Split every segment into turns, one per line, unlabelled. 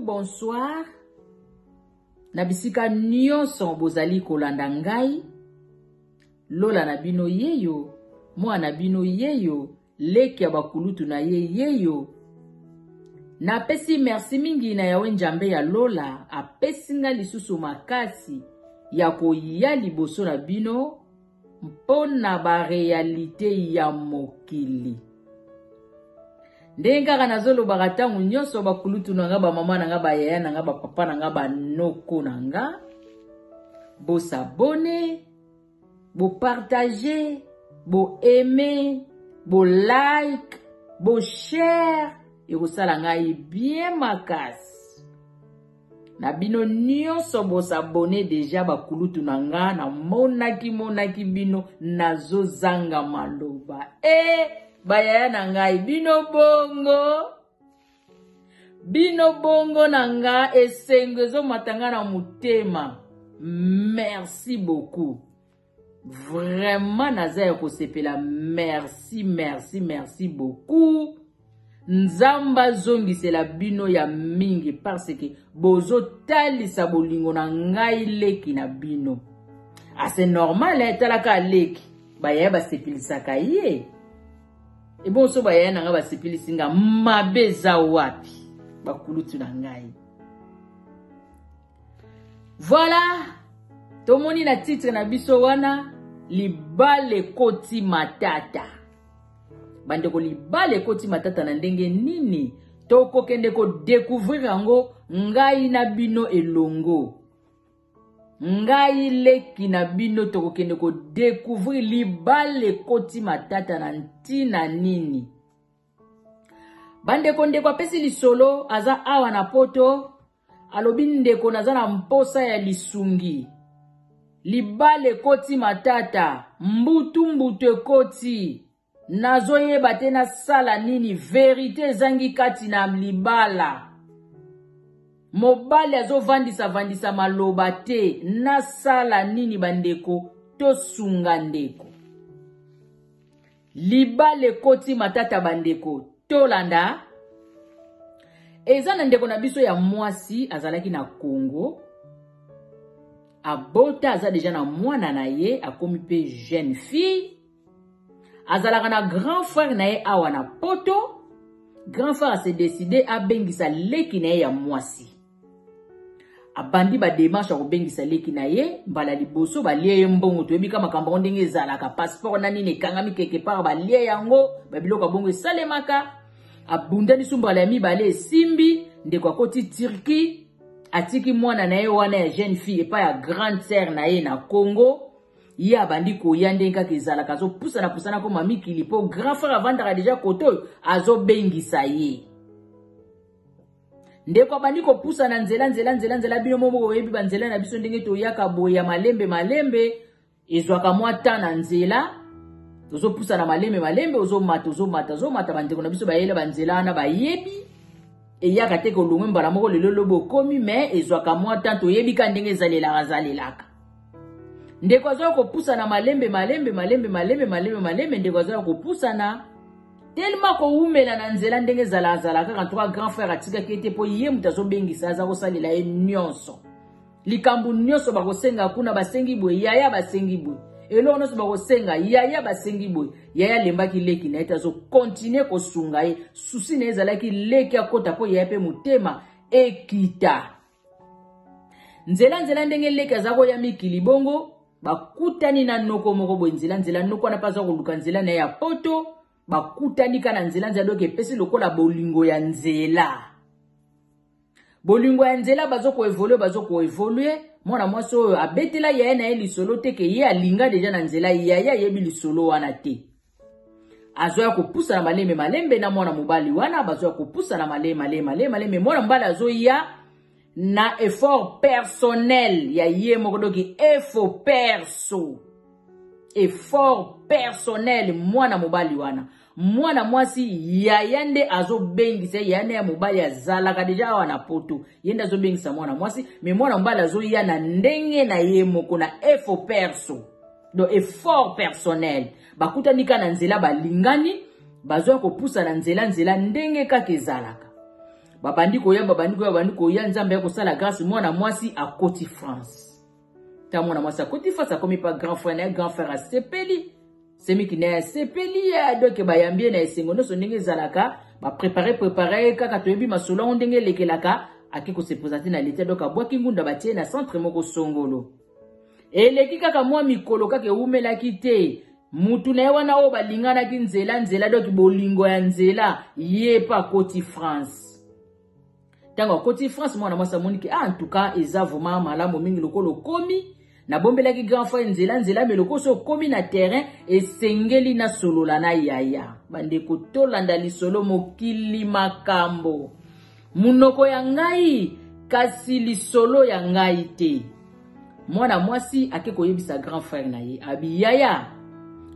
bonsoir. Nabisika nyonso bozali kolanda ngai. Lola na bino yeyo, mwa na bino yeyo, leki ya bakulutu na yeyo. Na pesi merci mingi na yawe njambe ya Lola, apesi nga lisusu makasi ya koya liboso na bino, mpona ba realite ya mokili. Ndenga kana zolo bagatangu nyonso bakulutu na nga ba mama na nga ba yaya na nga ba papa na nga ba noko na nga. Bo s'abonner, bo partager, bo aimer, bo like, bo share, et bo sala ngai bien makasi. Na bino nyonso bo s'abonner deja bakulutu na nga na monaki bino nazo zanga maloba. Bayaya na ngai bino bongo na nga esengezo matanga na mutema. Merci beaucoup. Vraiment naza ko sepela merci beaucoup. Nzamba zongisela bino ya mingi parce que bozo talisa bolingo na ngai leki na bino. C'est normal talaka leki bayaya basepilisaka ye. Et bon, so bayaya na nga basepilisi nga mabeza wapi bakulutu na ngai. Voilà, tomoni na titre na biso wana libale koti matata. Bandeko libale koti matata na ndenge nini toko kende ko découvrir yango ngai na bino elongo. Ngai leki na bino toko kende ko découvrir libale koti matata na ntina nini. Bandeko ndeko apesi lisolo aza awa na poto alobi ndeko naza na mposa ya lisungi. Libale koti matata mbutu ekoti nazo yeba te na sala nini verite zangi kati na libala. Mobali azo vandisa maloba te na sala nini bandeko to sunga ndeko. Libale koti matata bandeko tolanda. Eza na ndeko na biso ya mwasi azalaki na Congo. Abota aza deja na mwana na ye akomi pe jeune fille. Azalaka na grand frère na ye awa na poto. Grand frère se décidé a bengisa leki na ye ya mwasi. Abandi ba démarche ko bengisa leki na ye mbala liboso ba lie mbongo to ebika makambo ndenge ezalaka passeport nani ne kangami quelque part ba lie yango ba biloko bongo esalemaka. Abunda ni sumbala ya mibale esimbi ndeko akoti Turquie atiki mwana na ye wana ya jeune fille epa ya grande sœur na ye na Congo. Ye abandi koya ndenge kaka ezalaka zo pusana ko mami kilipo grand frère avandaka deja koto azo bengisa ye. Ndeko abandi ko pusana nzela bino momo oyebi banzela na biso ndenge to yaka boya malembe ezwaka mwa tana nzela. Ozo pusana malembe ozo mata bandeko na biso bayela banzela na bayebi. E yaka te ko lungwe mbala moko lelo bokomi mais ezwaka mwa tanto yebi ka ndenge ezalelaka. Ndeko azo ko pusana malembe ndeko azo ko pusana tellement ko umela na nzela ndenge zalaka quand trois grand frère atika kete po ye mutazo bengisa aza ko salela ye nyonso. Likambu nyonso bakosenga kuna basengi boye yaya basengi boye. Elo no soba kosenga yaya basengi boye yaya lembaki leki na etazo continuer ko sunga ye susi na ezalaki leki akota po yaya pe mutema ekita. Nzela ndenge leki azako ya mikili bongo bakutani na noko moko boye nzela noko na paza koluka nzela na ya poto bakutani kana nzela doke pesi lokola bolingo ya nzela. Bolingo ya nzela bazo ko evoluer mwana mwasi oyo abetela yaya na ye lisolo te ke ye alinga deja na nzela yaya yebi lisolo wana te. Azo ya kopusa na malembe na mwana mobali wana bazo ya kopusa na malembe mwana mbala azo ya na effort personnel ya ye moko doki effort personnel mwana mobali wana. Mwana mwasi yayande azo bengisa yane ya mobali azalaka deja wana poto yenda azo bengisa mwana mwasi mais mwana mbala azo ya na ndenge na ye moko na effort personnel bakutani kana nzela balingani bazo ko pusa na nzela ndenge kaka ezalaka babandi koya nzambe ya kosala grâce mwana mwasi a Côte France. Ta mwana mwasi a Côte France akomi pa grand frère a sepeli. Semi ki na sepeli ya donc bayambie na esengo no so ndenge zalaka ba préparer kaka toyebi masolo ndenge lekelaka akiko se présenter na l'état donc abwaki ngunda batie na centre moko songolo. Eleki kaka mwa mikolo kaka eumelaki te. Mutu na wana o balingana ki nzela donc bolingo ya nzela ye pa Côte France. Tango Côte France mwana mwasa moniki en tout cas eza vraiment malamu mingi lokolo komi na bombelaki grand frère nzela meloko so komi na terrain esengeli na solola na yaya bande kotolanda lisolo mokili makambo munoko ya ngai kasi lisolo ya ngai te. Mwana mwasi ake koyebisa grand frère na ye abi yaya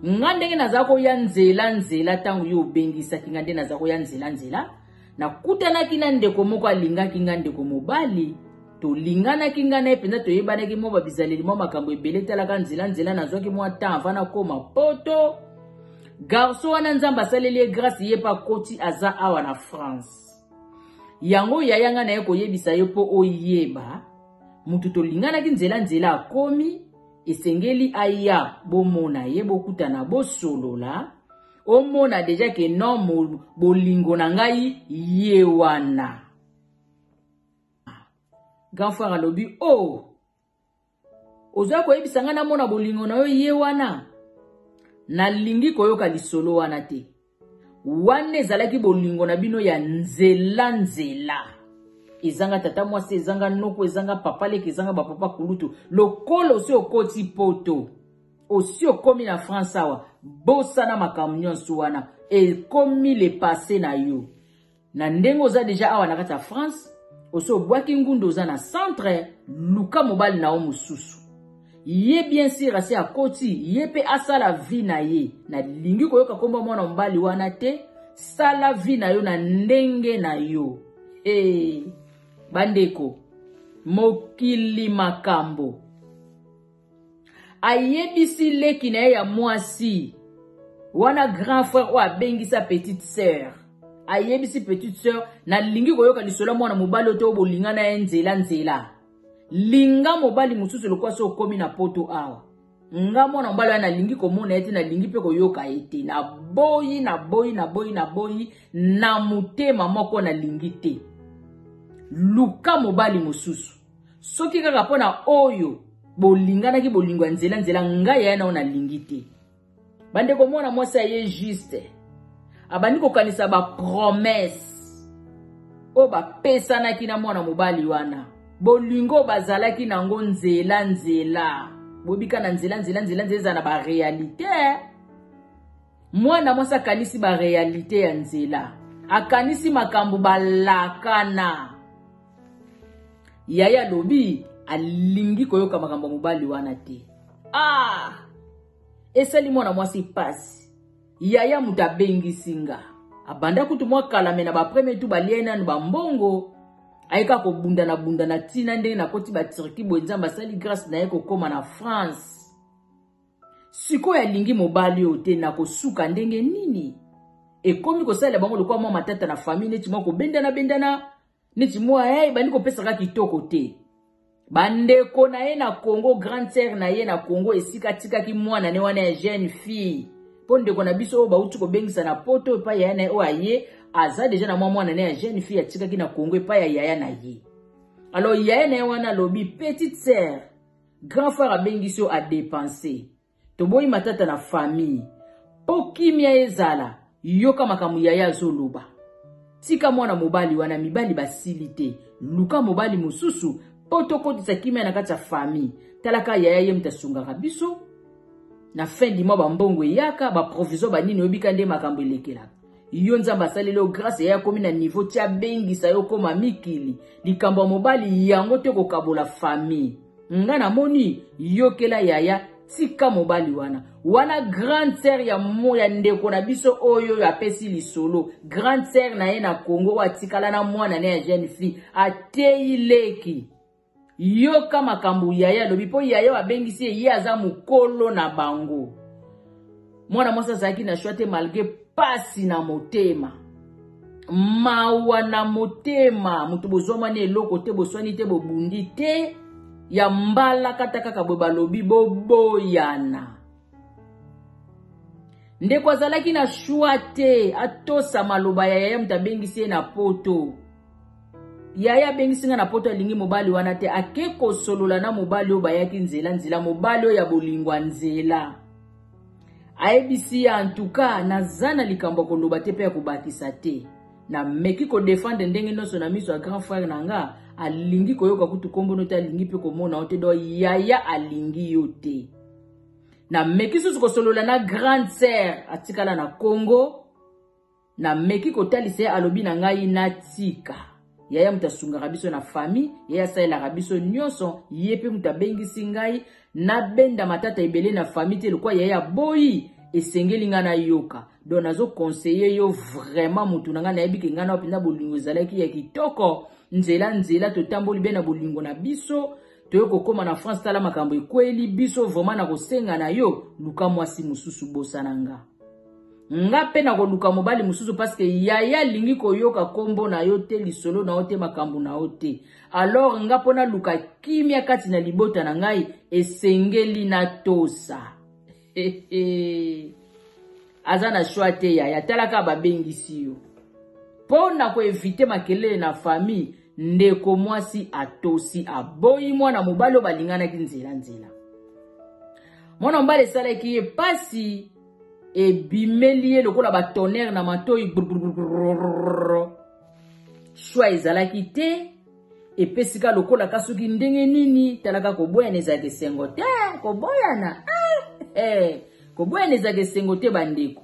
ngandenge nazako ya nzela tangu yo bengisa kingande nazako ya nzela na kutana kina ndeko moko alinga kinga ndeko mobali to lingana kinga na ependa to yebana ki mo babizaleli mo makambo ebele talaka nzela nazwaki mo temps vana koma poto garçon wana nzamba saleli grâce ye pa koti aza awa na France yango yayanga na yeko yebisa yo po oyeba mutu to lingana ki nzela akomi esengeli aya bomona ye bokutana bosolola omona deja ke non bolingo na ngai ye wana. Grand frère alobi oza koyebisa nga na mona bolingo na yo ye wana na lingi koyoka lisolo wana te wane ezalaki bolingo na bino ya nzela ezanga tata mwasi ezanga noko ezanga papa leki ezanga bapapa kulutu lokolo osi okoti poto osi okomi na France awa bosa na makambo nyonso wana ekomi le passé na yo na ndenge oza deja awa na kati ya France osi obwaki ngundu oza na centre luka mobali na o mosusu ye bien sûr asi akoti ye pe asala vie na ye na lingi koyoka komba mwana mobali wana te sala vie na yo na ndenge na yo bandeko mokili makambo ayebisi leki na ye ya mwasi wana grand frère o abengisa petite sœur ayebisi petite sœur na lingi koyoka lisolo mwana mobali oto bolinga na ye nzela linga mobali mususu lokwa so komi na poto awa nga mwana mobali wana lingi komona ete na lingi pe koyoka ete na boyi na mutema moko na lingi te luka mobali mususu soki kaka pona oyo bolingana ki bolingo nzela ngai yana ona lingi te bande ko mona mwasi ye juste abandi ko kanisa ba promesse o ba pesa na kina mwana mobali wana bolingo bazalaki nango nzela bobika na nzela na ba réalité mwana mwasi kanisi ba réalité ya nzela akanisi makambo balakana yaya lobi alingi koyoka makambo mobali wana te esali mwana mwasi pasi yaya mutabengi singa abanda kutu mwa kalame na ba premier tu baliena no bambongo ayeka ko bunda na tina ndenge na koti ba Turki bwenzamba sali grâce na yeko koma na France siko ya lingi mobali ote na kosuka ndenge nini ekomi ko sala bango lokwa mwa matata na famille neti moko bendana neti mwa bandi ko pesa ka kitoko te bandeko na ye na Congo grande sœur na ye na Congo esika tika ki mwana ne wana ya jeune fille pondeko na biso ba uti ko bengisa na poto pa ya na o aye aza deja na mwana ne ya jeune fille atika ki na Congo pa ya yaya na ye alors yaya na wana lobi petite sœur grand frère abengiso a dépenser to boyi matata na famille pokimia ezala yoka makamu yaya zoluba tika mwana mobali wana mibali basilite luka mobali mususu potoko tisakimia na kati ya famille talaka yaya ye mtasunga biso na fin di mois bambongo yaka ba provision banini obika nde makambo elekela yo nzamba salelo grâce ya komi na niveau tia bengisa yo koma mikili likambo mobali yango te kokabola famille ngana moni yokela yaya tika mobali wana grande sœur ya moya ndeko na biso oyo ya pesi lisolo grande sœur na ye na Congo watikala na mwana ne ya jeune fille atei leki yoka makambu yaya lobi po yaya wabengisi ye aza mukolo na bango mwana mwasa zaki na shwate malgré pasi na motema mawa na motema mutu bozoma ne eloko te boswani te bobundi te ya mbala kata kaka bwe balobi boboyana ndeko azalaki na shua te atosa maloba ya yaya mutabengisi ye na poto yaya bengisi nga na poto alingi mobali wana te ake kosolola na mobali oyo bayaki nzela mobali oyo ya bolingwa nzela ayebisi ya antuka naza na likambo koloba te pe ya kobakisa te na meki ko défendre ndenge noso na miso ya grand frère nanga alingi koyoka kutu kombo no te alingi pe komona ote do yaya alingi yo te na meki susu kosolola na grande sœur atikala na Congo na meki kotalisa alobi na ngai natika yaya mutasungaka biso na famille yaya saelaka biso nyonso ye pe mutabengisi ngai na benda matata ebele na famille te lokwa yaya boyi esengeli nga na yoka donc nazo conseiller yo vraiment mutu nanga na yebi ke nga na opinda bolingo ezalaki ya kitoko nzela totamboli be na bolingo na biso toyo kokoma na France tala makambo ekweli biso vraiment na kosenga na yo luka mwasi mususu bosana nga pe na koluka mobali mususu parce que yaya lingi koyoka kombo na yo te lisolo na yo te makambo na yo te alors nga pona luka kimia kati na libota na ngai esengeli na tosa aza na shwa te yaya talaka babengisi yo pona ko evite makelele na famille ndeko mwasi atosi aboyi mwana mobali balingana ki nzela mwana mobali esalaki ye pasi ebimeli lokola ba tonnerre na matoi shwa ezalaki te epesika lokola kasuki ndenge nini talaka koboyana ezalaki sengo te koboyana koboyana ezalaki sengo te bandeko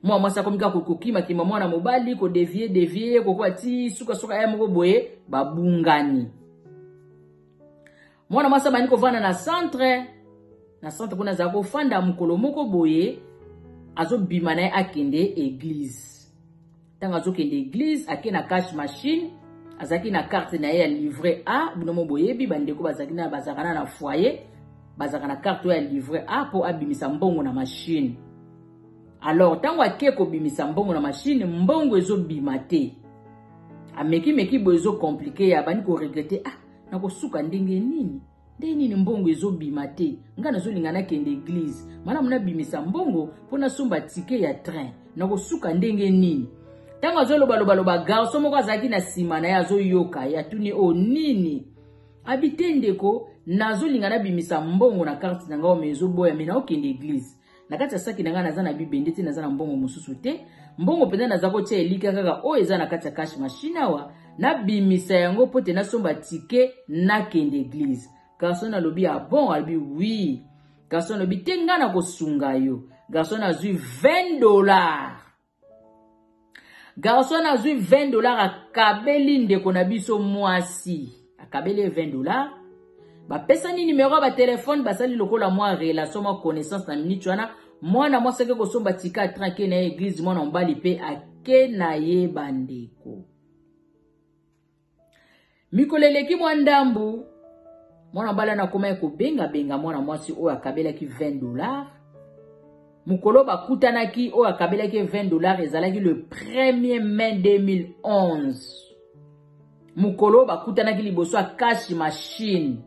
mwa mwasa komika kokokima kima mwana mobali ko devier kokwa ti suka ya moko boye babungani mwana mwasa bani ko vana na centre kuna za ko fanda mukolo moko boye azo bima na akende église tanga azo kende église akena cash machine azaki na carte na ya livret A binomo boyebi bandeko bazaki na bazakana na foyer bazakana carte ya livret A po abimisa mbongo na machine. Alors tango akeko bimisa mbongo na machine mbongo ezo bima te ameki bozo compliqué ya bani ko regretter na ko suka ndenge nini mbongo ezo bima te nga nazo lingana kende église mana muna bimisa mbongo pona somba ticket ya train na ko suka ndenge nini tango azo loba garçon moko azaki na sima na ya azo yoka ya tuni o nini abitendeko nazo lingana bimisa mbongo na carte na ngao mezo boya mena okende église na kati ya saki na nga naza na bibende te naza na mbongo mususu te mbongo penda naza ko tia elika kaka o eza na kati ya cash machine awa na bimisa yango pote na somba ticket na kende église. Garçon a lobi a bon, albi oui. Garçon lobi tenga na kosunga yo. Garçon a zui $20. Garçon a zui $20 a kabeli ndeko na biso mwasi. A kabeli $20. Ba pesa ni numéro ba téléphone basali lokola mwa relation ma connaissance na minute wana mwana mwasa ke kosomba tika tranquille na église mwana mbali pe ake na ye bandeko. Mikoleleki mwandambu mwana mbala na koma eko benga mwana mwasi oyo akabelaki $20. Mukolo bakutanaki oyo akabelaki $20 ezalaki le 1er mai 2011. Mukolo bakutanaki liboso a cash machine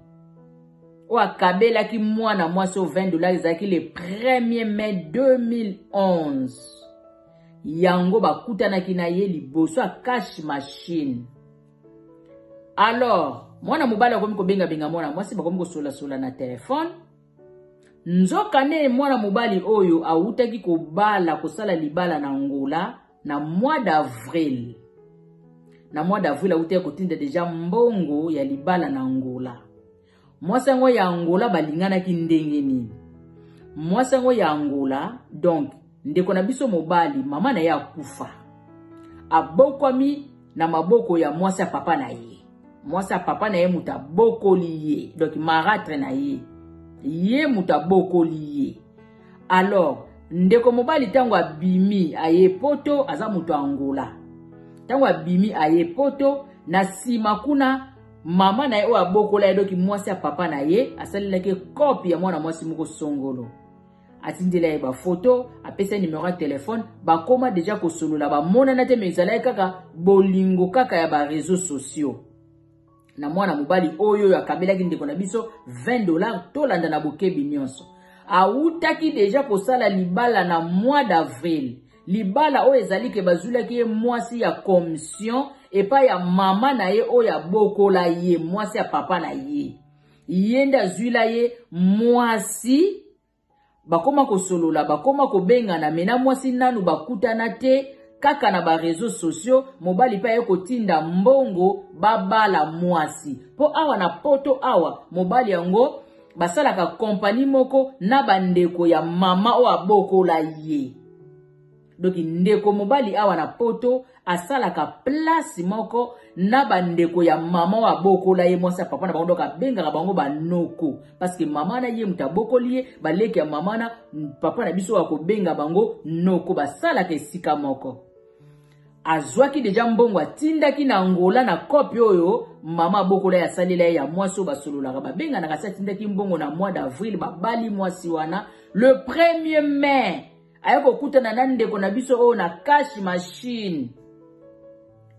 oyo akabelaki mwana mwasi oyo $20 ezalaki le 1er mai 2011. Yango bakutanaki na ye liboso a cash machine. Alors mwana mobala komi ko benga mwana mwasi bakomi ko sola na telefone nzoka ne mwana mobali oyo awutaki ko bala kosala libala na Angola na mois d'avril awutaki kotinda deja mbongo ya libala na Angola. Mwasi ngo ya Angola balingana ki ndenge nini mwasi ngo ya Angola donc ndeko na biso mobali mama na ya kufa abokwami na maboko ya mwasi papa na ye. Mwasa papa na ye mutabokoli ye. Donc maratre na ye. Ye mutabokoli ye. Alors, ndeko mobali tango abimi aye poto aza mutu Angola. Tango abimi aye poto na sima kuna mama na ye o abokola ye doki mwasa papa na ye asalelaki kopi ya mwana mwasi moko songolo. atindela ye ba photo, apesa numéro ya téléphone, ba koma déjà ko solola ba mona na te mezala kaka bolingo kaka ya ba réseaux sociaux. Na mwana mobali oyo akabelaki ndeko na biso $20 tolanda na bokebi nyonso. Autaki déjà kosala libala na mois d'avril. Libala oyo ezali ke bazulaki ye mwasi ya commission epa ya mama na ye oyo abokola ye mwasi ya papa na ye. Yenda zwila ye mwasi bakoma kosolola bakoma kobengana mena mwasi nanu bakutana te kaka na ba réseaux sociaux mobali pa ye kotinda mbongo babala mwasi. Po awa na poto awa mobali yango basalaka kompani moko na bandeko ya mama o abokola ye. Donc ndeko mobali awa na poto asalaka place moko na bandeko ya mama o abokola ye mwasi papa na bango ka benga bango banoko parce que mama na ye mutabokoli ye baleki ya mama na papa na biso akobenga bango noko basalaka esika moko. Azwaki deja mbongo atindaki na Angola na kopi oyo mama bokola ya salela ya mwasi basolola babenga na kasa tindaki mbongo na mois d'avril babali mwasi wana le 1er mai ayako kutana na ndeko na biso oyo na cash machine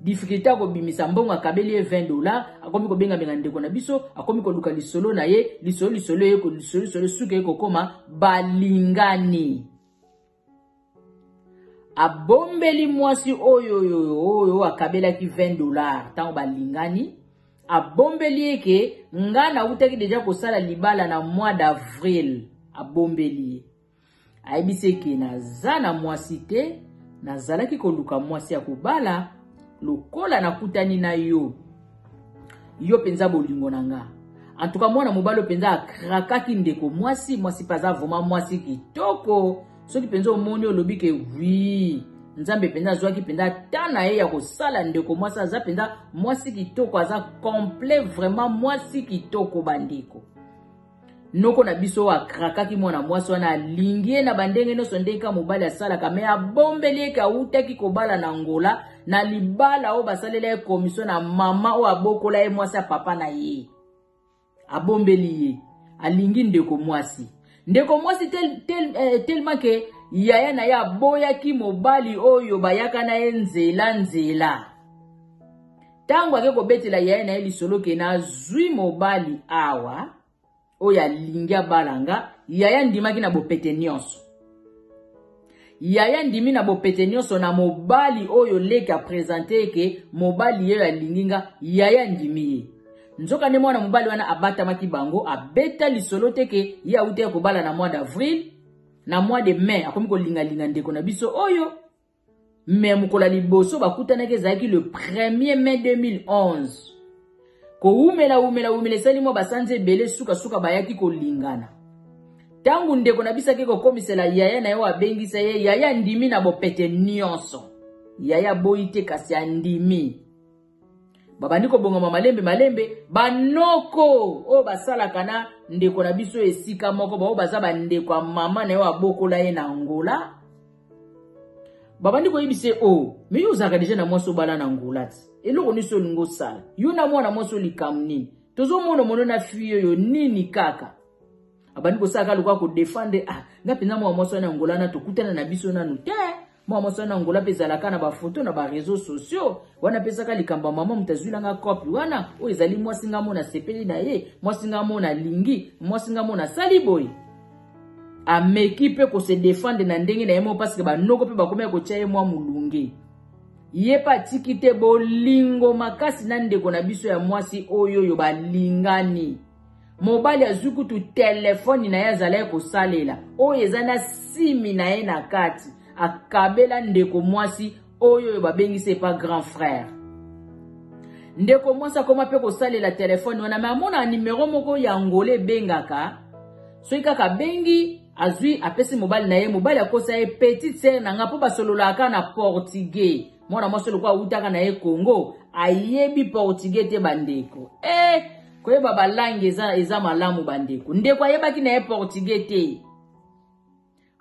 difficulté ko bimisa mbongo akabeli ye $20 akomi ko benga benga ndeko na biso akomi ko luka lisolo na ye lisolo ye ko lisolo suke ko koma balingani. Abombeli mwasi oyo akabela ki $20 tango balingani. Abombeli eke ngana utaki deja kosala libala na mois d'avril. Abombeli aibiseke na zana mwasi te nazalaki koluka mwasi ya kubala lokola na kutani na yo penza bolingo nanga. En tout cas mwana mobalo penza akrakaki ndeko mwasi paza voma mwasi kitoko. Soki penza omoni olobi ke oui nzambe penza zwaki penza tana ye ya kosala ndeko mwasi aza penza mwasi kitoko aza complet vraiment mwasi kitoko bandeko. Noko na biso wa krakaki mwana mwasi wana lingie na bandenge no sondeka mobali asala kame abombeli ka utaki kobala na Angola na libala o basalela commission na mama o abokola ye mwasi papa na ye. Abombeli ye alingi ndeko mwasi. Ndeko mwasi tellement que yaya na ya boya ki mobali oyo bayaka na nzela. Tango akeko betela yaya na lisolo ke na zui mobali awa oya lingia balanga yaya ndimaki na bopete nyonso. Yaya ndimi na bopete nyonso na mobali oyo leka présenter ke mobali ye ya linginga yaya ndimi. Nzoka ne mwana mobali wana abata maki bango abeta lisolo teke ya ute ko bala na mois d'avril na mois de mai akomi ko linga ndeko na biso oyo mais mukola liboso bakutana ke zaki le 1er mai 2011 ko umela sali mo basanze bele suka bayaki ko lingana tangu ndeko na bisa ke ko komisela yaya na yo abengisa ye yaya ndimi na bopete nyonso yaya boite kasi andimi. Baba niko bonga malembe banoko o basala kana ndeko na biso esika moko ba o bazaba ndeko mama na yo abokola ye na Angola. Baba niko yibise o me yo zaka deja na mwaso bala na Angola ti eloko ni so lingo sala yo na mwana mwaso likamni tozo mono na fiyo yo nini kaka baba niko saka lukwa ko defendre ngapi na mwaso na Angola na tokutana na biso na nute. Mwa na Angola pezalaka na ba photo na ba réseaux sociaux wana pesaka likamba mama mutazwila nga copy wana o ezali mwasi ngamo na sepeli na ye mwasi ngamo na lingi mwasi ngamo na saliboy ameki pe ko se défendre na ndenge na yemo parce que ba noko pe bakomea ko tia mwa mulunge ye pa tikite bolingo makasi na ndeko na biso ya mwasi oyo yo balingani mobali azuku tu telefone na ya zala ko salela o ezana simi na ye na kati akabela ndeko mwasi oyo babengise pa grand frère. Ndeko mwasi akoma pe kosalela telefone wana mamona numéro moko ya Angola bengaka soki kaka bengi azwi apesi mobali na ye mobali akosa ye petite sœur na ngapo basololaka na portugais mwana mwasi lokwa utaka na ye Congo ayebi portugais te bandeko koyeba balangi eza malamu bandeko ndeko ayebaki na ye portugais te.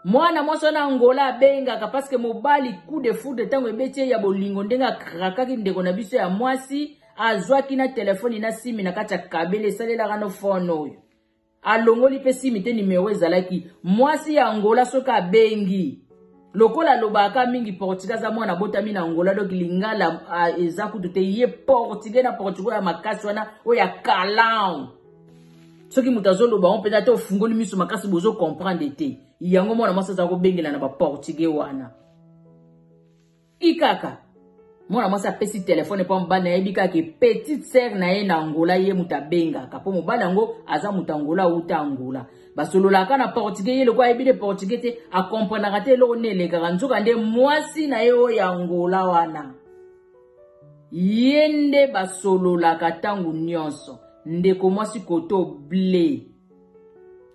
Mwana mwasi na Angola bengaka parce que mobali coup de foudre tango ebeti ya bolingo ndenga krakaki ndeko na biso ya mwasi azwaki na telefone na simi na kati ya kabele salela kano phone oyo alongoli pe simite numéro ezalaki mwasi ya Angola soka bengi lokola lobaka mingi Portugal za mwana botami na Angola donc lingala eza kutu te ye Portugal na Portugal ya makasi wana oya kalang soki mutazo ba on peut-être ofungoli miso makasi bozo comprendre te yango mwana mwasi za ko bengela na ba Portugal wana ikaka mwana mwasi apesi telefone po mbana yebika ke petite sœur na ye na Angola ye mutabenga kapo mobala ngo aza mutangola uta Angola basolola kana Portugal ye lokwa yebile Portugal te a comprendre te lo nele karanzuka nde mwasi na ye o ya Angola wana yende basolola katangu nyonso ndeko mwasi koto blé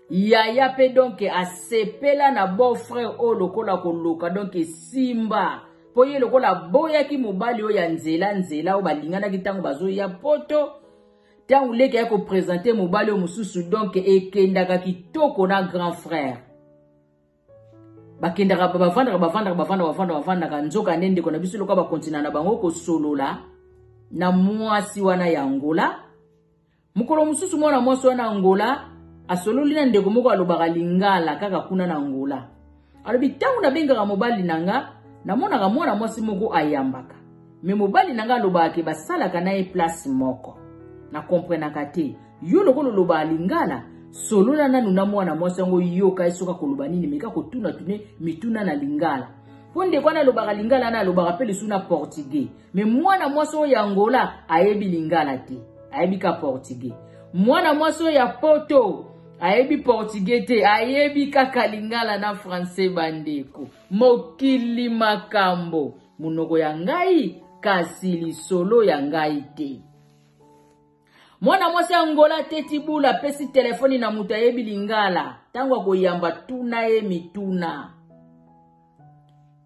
yaya pe donc asepela na beau frère o lokola koloka donc simba po ye lokola boya ki mobali o ya nzela o balingana kitango bazo ya poto tangu leke ya ko présenter mobali o mususu donc ekendaka kitoko na grand frère bakendaka bavandaka nzoka nende kona biso lokola ba continue na bango ko solola na mwasi wana ya Angola mukolo mususu mwana mwasi wana Angola asololi na ndeko moko alobaka lingala kaka kuna na Angola alobi tangu na bengaka mobali nanga namonaka mwana mwasi moko ayambaka me mobali nanga alobaka ke basalaka na ye place moko na komprenaka te yo lokolo loba lingala solola nanu na mwana mwasi yango yoka esoka koloba nini meka kotuna tune mituna na lingala ponde kwana lobaka lingala na lobaka pe lisuna Portugais me mwana mwasi o ya Angola ayebi lingala te ayebi ka Portugais mwana mwasi o ya poto ayebi Portugais te ayebi kaka lingala na français bandeko mokili makambo munoko ya ngai kasi lisolo ya ngai te mwana mwasi Angola tetibula pesi telefoni na mutu ayebi lingala tango akoyamba tuna ye mituna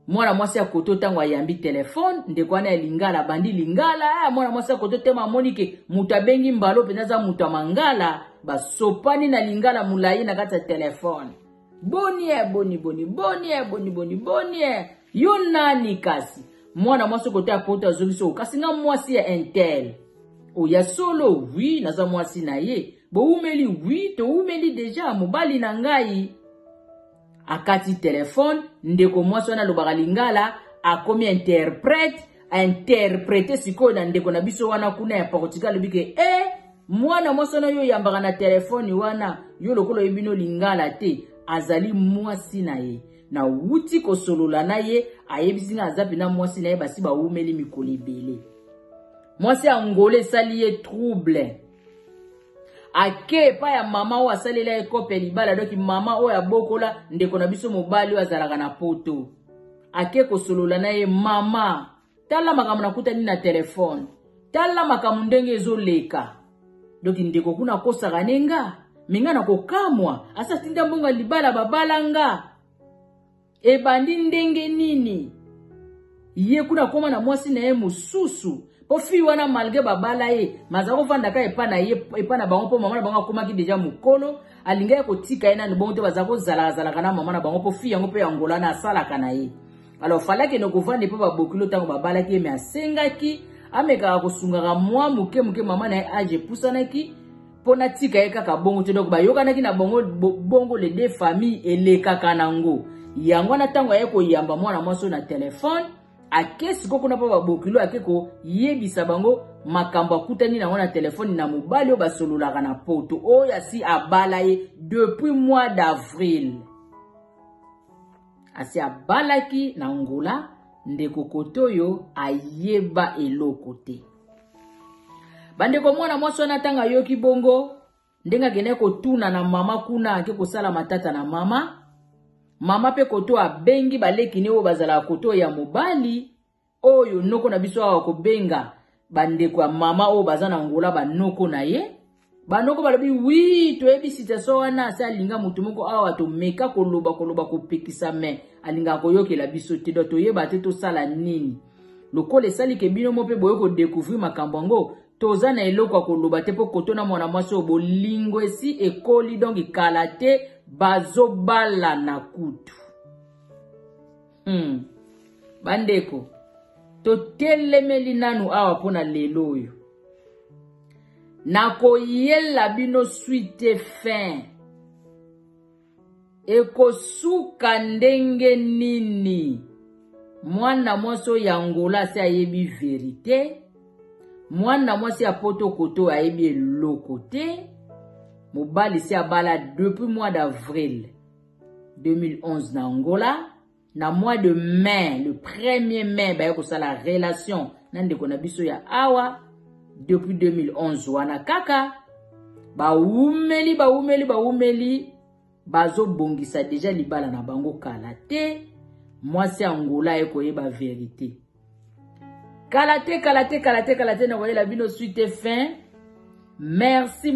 mwana mwasi akoto tango ayambi telefone ndekwana ya lingala bandi lingala mwana mwasi akoto tema monike mutu abengi mbalo penaza mutu amangala basopani na lingala mulayi na kati ya telefone boni yo nani kasi mwana mwasi kote apoto azobiso kasi nga mwasi ya intel oya solo oui naza mwasi na ye bo umeli oui to umeli deja mobali na ngai akati telefone ndeko mwasi wana lobaka lingala akomi interprete sikoyo na ndeko na biso wana kuna ya Portugal lobike mwana mwasi wana yo yambaka na telefone wana yo lokolo yebino lingala te azali mwasi na ye na wuti kosolola na ye ayebisinga azapi na mwasi na ye basi ba umeli mikolo ebele mwasi Angola esali ye trouble ake pa ya mama o asalela ekope libala doki mama o ya bokola ndeko na biso mobali o azalaka na poto ake kosolola na ye mama tala makambo nakutani na telefone tala makambo ndenge ezoleka doki ndeko kuna kosaka nenga minga na kokamwa asa tinda mbonga libala babalanga ebandi ndenge nini ye kuna koma na mwasi na ye mususu po fi wana malgré babala ye mazako vanda ka epa na bango po mama na bango akomaki deja mukolo alinga ko tika ena bongo te bazako zala kana mama na bango po fi yango pe Angola na sala kana ye alors fallait que no kovande pe ba bokilo tango babala ki me asengaki ameka ko sungaka mwa muke mama na ye age pusanaki pona tika ye kaka bongo te donc ba yokanaki na bongo les deux familles eleka kanango yango na tango ye ko yamba mwana mwaso na telefone akesi koko na pa babokilo akeko yebisa bango makambo akutani na wana telefone na mobali o basololaka na poto oya si abala ye depuis mois d'avril asi abalaki na Angola ndeko kotoyo ayeba eloko te bandeko mwana mwasi wana tanga yoki bongo ndenga kene kotuna na mama kuna akeko sala matata na mama pe koto abengi baleki ne o bazala koto ya mobali oyo noko na biso awa kobenga bandeko ya mama o bazana Angola banoko na ye banoko balobi oui to ebi situation wana sa linga mutu moko awa to meka koloba kopekisa me alinga koyokela biso te do to yeba te to sala nini lokole sali ke bino mo pe boyo ko découvrir makambo ngo toza na eloko koloba te po koto na mwana mwasi o bolingo esi ekoli donc ikalate bazobala na kutu bandeko to telemeli nanu awa pona lelo oyo nakoyela bino suite fin ekosuka ndenge nini mwana mwasi oyo ya Angola asi ayebi verite, mwana mwasi ya poto koto ayebi eloko te, mobali si abala depuis mois d'avril 2011 na Angola, na mois de mai, le 1er mai, baye kosala relation na ndeko na biso ya awa depuis 2011 wana kaka baumeli bazo bongisa deja libala na bango kala te, mwasi Angola ekoyeba verite. Kalate na voyela bino suite fin. Merci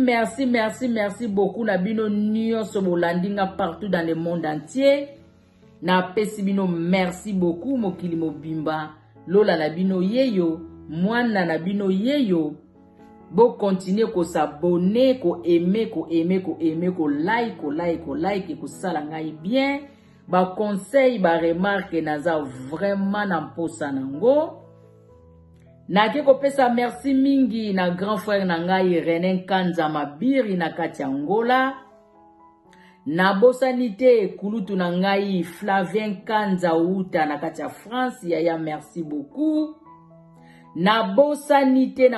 beaucoup na bino nyonso bolandinga partout dans le monde entier. Na pesi bino merci beaucoup mokili mobimba. Lola na bino yeyo, mwana na bino yeyo. Bo continuer ko s'abonner, ko aimer, ko like, ko sala ngai bien. Ba conseil, ba remarque naza vraiment na mposa nango. Nake ko pesa merci mingi na grand frère na ngai René Kanza Mabiri na kati Angola. Na bosanite kulutu na ngai Flavien Kanza Uta na kati France, yaya merci beaucoup. Na bosanite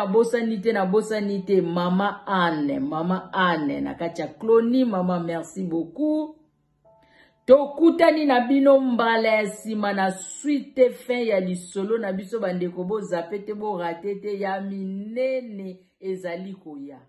mama Anne na kati Cloni, mama merci beaucoup. Tokutani na bino mbala sima na suite fin ya lisolo na biso bandeko bo zapete bo ratete ya minene ezali koya.